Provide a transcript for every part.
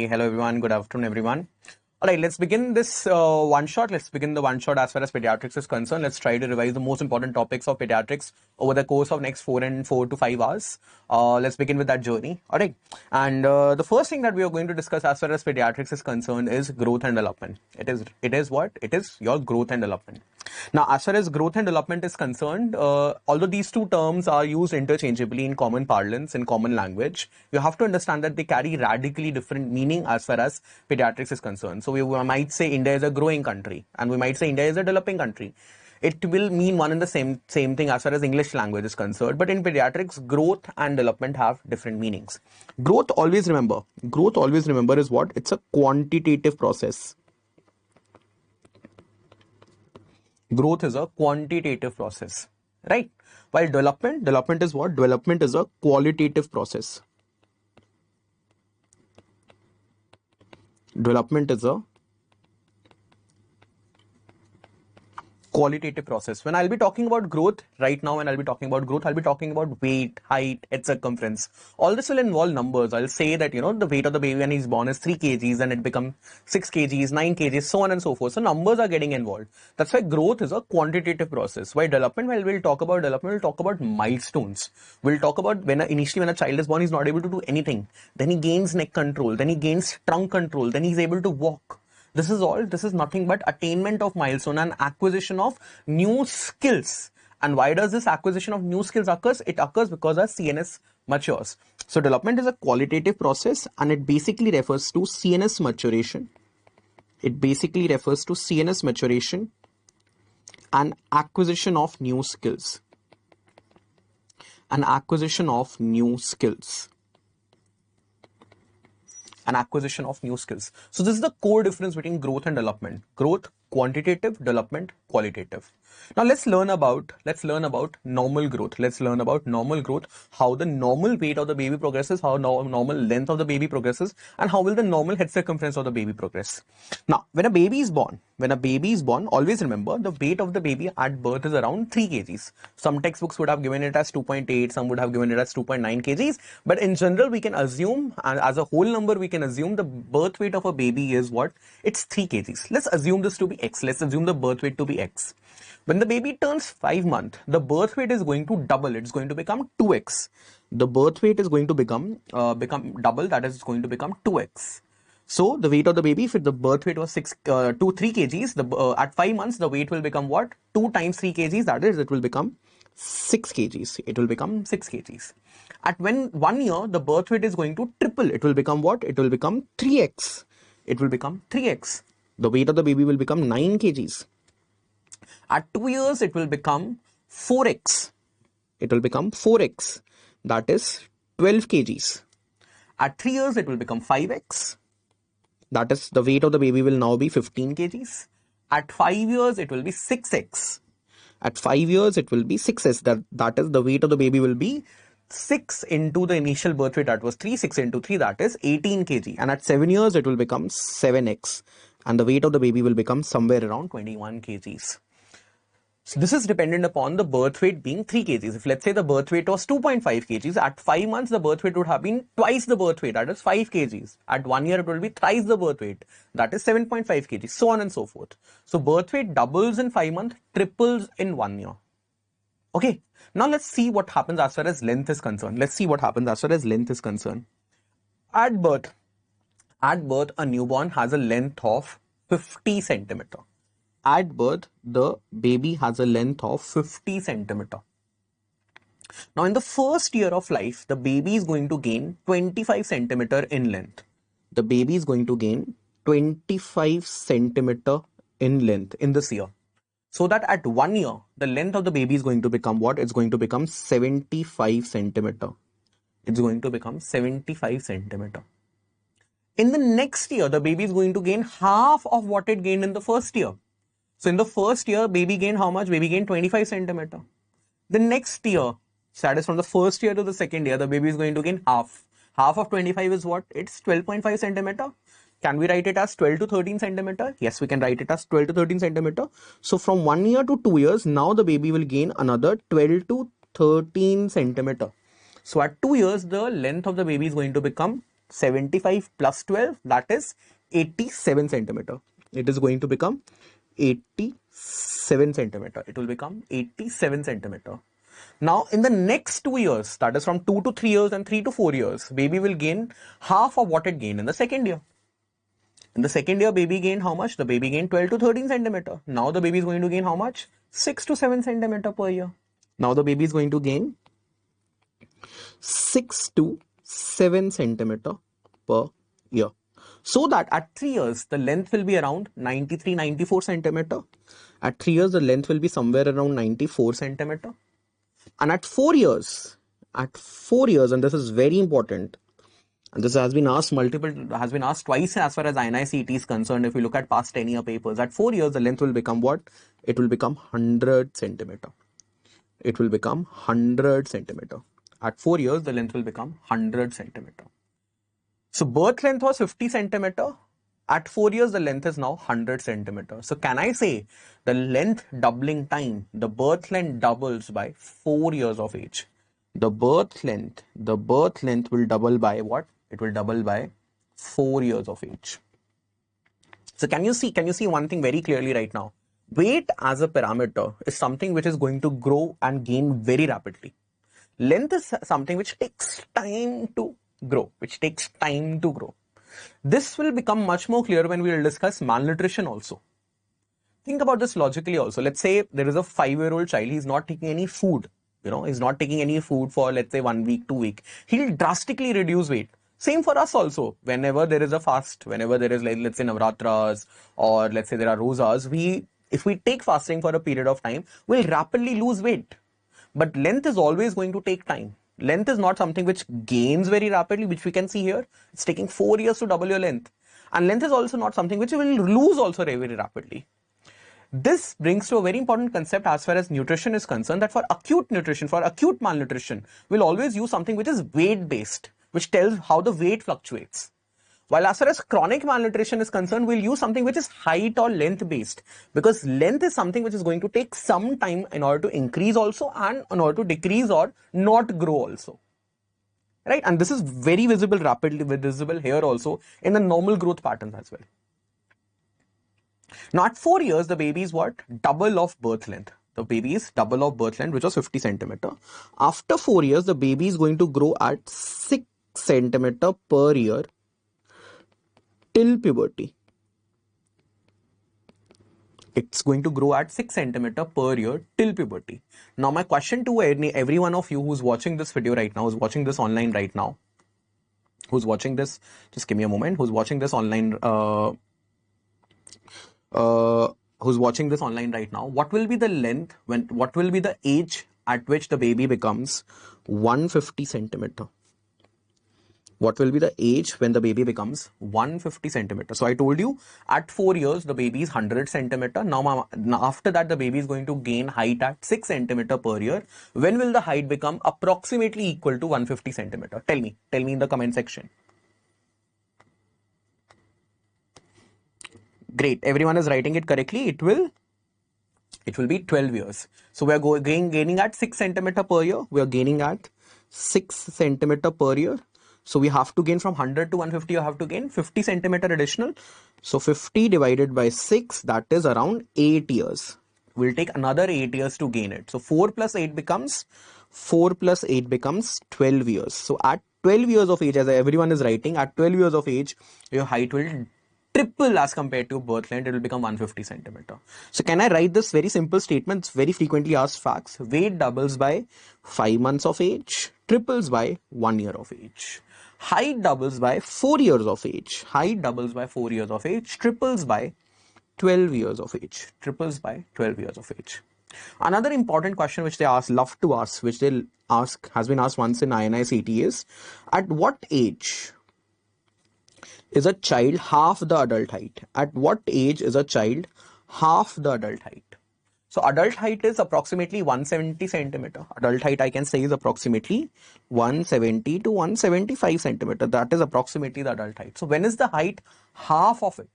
Hey, hello everyone. Good afternoon, everyone. All right, let's begin this one shot. Let's begin the one shot as far as pediatrics is concerned. Let's try to revise the most important topics of pediatrics over the course of next 4 to 5 hours. Let's begin with that journey. All right. And the first thing that we are going to discuss as far as pediatrics is concerned is growth and development. It is what? It is your growth and development. Now, as far as growth and development is concerned, although these two terms are used interchangeably in common parlance, in common language, you have to understand that they carry radically different meaning as far as pediatrics is concerned. So we might say India is a growing country, and we might say India is a developing country. It will mean one and the same thing as far as English language is concerned. But in pediatrics, growth and development have different meanings. Growth, always remember is what? It's a quantitative process. Growth is a quantitative process, right? While development is what? Development is a qualitative process. Development is a qualitative process. When I'll be talking about growth right now, when I'll be talking about growth, I'll be talking about weight, height, head circumference. All this will involve numbers. I'll say that, the weight of the baby when he's born is 3 kgs and it becomes 6 kgs, 9 kgs, so on and so forth. So numbers are getting involved. That's why growth is a quantitative process. While development, we'll talk about development, we'll talk about milestones. We'll talk about initially when a child is born, he's not able to do anything. Then he gains neck control, then he gains trunk control, then he's able to walk. This is nothing but attainment of milestone and acquisition of new skills. And why does this acquisition of new skills occurs? It occurs because our CNS matures. So development is a qualitative process and it basically refers to CNS maturation. It basically refers to CNS maturation and acquisition of new skills. An acquisition of new skills. An acquisition of new skills. So this is the core difference between growth and development. Growth, quantitative; development, qualitative. Now let's learn about normal growth. Let's learn about normal growth, how the normal weight of the baby progresses, how normal length of the baby progresses, and how will the normal head circumference of the baby progress. Now, when a baby is born, always remember the weight of the baby at birth is around 3 kgs. Some textbooks would have given it as 2.8, some would have given it as 2.9 kgs. But in general, we can assume, and as a whole number, we can assume the birth weight of a baby is what? It's 3 kgs. Let's assume this to be X. Let's assume the birth weight to be X. When the baby turns 5 months, the birth weight is going to double. It's going to become 2x. The birth weight is going to become double. That is going to become 2x. So the weight of the baby, if the birth weight was 3 kgs, at 5 months the weight will become what? 2 times 3 kgs. That is, it will become 6 kgs. It will become 6 kgs. At 1 year, the birth weight is going to triple. It will become what? It will become 3x. It will become 3x. The weight of the baby will become 9 kgs. At 2 years, it will become 4x. It will become 4x. That is 12 kgs. At 3 years, it will become 5x. That is, the weight of the baby will now be 15 kgs. At 5 years, it will be 6x. At 5 years, it will be 6x. That is, the weight of the baby will be 6 into the initial birth weight, that was 3. 6 into 3, that is 18 kg. And at 7 years, it will become 7x. And the weight of the baby will become somewhere around 21 kgs. So this is dependent upon the birth weight being 3 kgs. If let's say the birth weight was 2.5 kgs, at 5 months the birth weight would have been twice the birth weight, that is 5 kgs. At 1 year it will be thrice the birth weight, that is 7.5 kgs, so on and so forth. So birth weight doubles in 5 months, triples in 1 year. Okay, now let's see what happens as far as length is concerned. At birth, a newborn has a length of 50 centimeter. At birth, the baby has a length of 50 centimeter. Now, in the first year of life, the baby is going to gain 25 centimeter in length. The baby is going to gain 25 centimeter in length in this year. So that at 1 year, the length of the baby is going to become what? It's going to become 75 centimeter. It's going to become 75 centimeter. In the next year, the baby is going to gain half of what it gained in the first year. So in the first year, baby gained how much? Baby gained 25 centimeter. The next year, so that is from the first year to the second year, the baby is going to gain half. Half of 25 is what? It's 12.5 centimeter. Can we write it as 12 to 13 centimeter? Yes, we can write it as 12 to 13 centimeter. So from 1 year to 2 years, now the baby will gain another 12 to 13 centimeter. So at 2 years, the length of the baby is going to become 75 plus 12, that is 87 centimeter. It is going to become 87 centimeter. It will become 87 centimeter. Now, in the next 2 years, that is from 2 to 3 years and 3 to 4 years, baby will gain half of what it gained in the second year. In the second year, baby gained how much? The baby gained 12 to 13 centimeter. Now the baby is going to gain how much? 6 to 7 centimeter per year. Now the baby is going to gain 6 to 7 centimeter per year. So that at 3 years, the length will be around 93, 94 centimeter. At 3 years, the length will be somewhere around 94 centimeter. And at 4 years, and this is very important, and this has been asked twice as far as INI-CET is concerned. If you look at past 10-year papers, at 4 years, the length will become what? It will become 100 centimeter. It will become 100 centimeter. At 4 years, the length will become 100 centimeter. So birth length was 50 centimeter. At 4 years, the length is now 100 centimeter. So can I say the length doubling time, the birth length doubles by 4 years of age? The birth length will double by what? It will double by 4 years of age. So can you see one thing very clearly right now? Weight as a parameter is something which is going to grow and gain very rapidly. Length is something which takes time to grow, This will become much more clear when we will discuss malnutrition also. Think about this logically also. Let's say there is a 5-year-old child, he's not taking any food. He's not taking any food for, let's say, 1 week, 2 weeks. He'll drastically reduce weight. Same for us also. Whenever there is a fast, whenever there is, like, let's say, Navratras, or let's say there are Rosas, if we take fasting for a period of time, we'll rapidly lose weight. But length is always going to take time. Length is not something which gains very rapidly, which we can see here. It's taking 4 years to double your length. And length is also not something which you will lose also very rapidly. This brings to a very important concept as far as nutrition is concerned, that for acute nutrition, for acute malnutrition, we'll always use something which is weight-based, which tells how the weight fluctuates. While as far as chronic malnutrition is concerned, we'll use something which is height or length-based, because length is something which is going to take some time in order to increase also, and in order to decrease or not grow also. Right? And this is very rapidly visible here also in the normal growth patterns as well. Now at 4 years, the baby is what? Double of birth length. The baby is double of birth length, which was 50 centimeter. After 4 years, the baby is going to grow at 6 centimeter per year till puberty. It's going to grow at 6 centimeter per year till puberty. Now my question to every one of you who's watching this video right now, who's watching this online right now, who's watching this, just give me a moment, who's watching this online right now, what will be the length, what will be the age at which the baby becomes 150 centimeter? What will be the age when the baby becomes 150 centimeter? So I told you at 4 years, the baby is 100 centimeter. Now after that, the baby is going to gain height at 6 centimeter per year. When will the height become approximately equal to 150 centimeter? Tell me in the comment section. Great. Everyone is writing it correctly. It will be 12 years. So we are gaining at 6 centimeter per year. We are gaining at 6 centimeter per year. So we have to gain from 100 to 150, you have to gain 50 centimeter additional. So 50 divided by 6, that is around 8 years. We'll take another 8 years to gain it. So 4 plus 8 becomes 12 years. So at 12 years of age, as everyone is writing, at 12 years of age, your height will triple as compared to birth length. It will become 150 centimeter. So can I write this very simple statement? It's very frequently asked facts. Weight doubles by 5 months of age, triples by 1 year of age. Height doubles by 4 years of age. Height doubles by 4 years of age, triples by 12 years of age. Triples by 12 years of age. Another important question which they love to ask, which they'll ask, has been asked once in INI-CET is, at what age is a child half the adult height? At what age is a child half the adult height? So adult height is approximately 170 centimeter. Adult height, I can say, is approximately 170 to 175 centimeter. That is approximately the adult height. So when is the height half of it?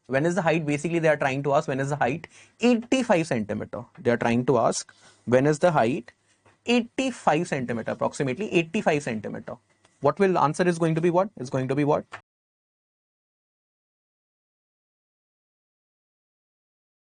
When is the height? Basically, they are trying to ask, when is the height 85 centimeter? They are trying to ask, when is the height 85 centimeter, approximately 85 centimeter. What will answer is going to be what? Is going to be what?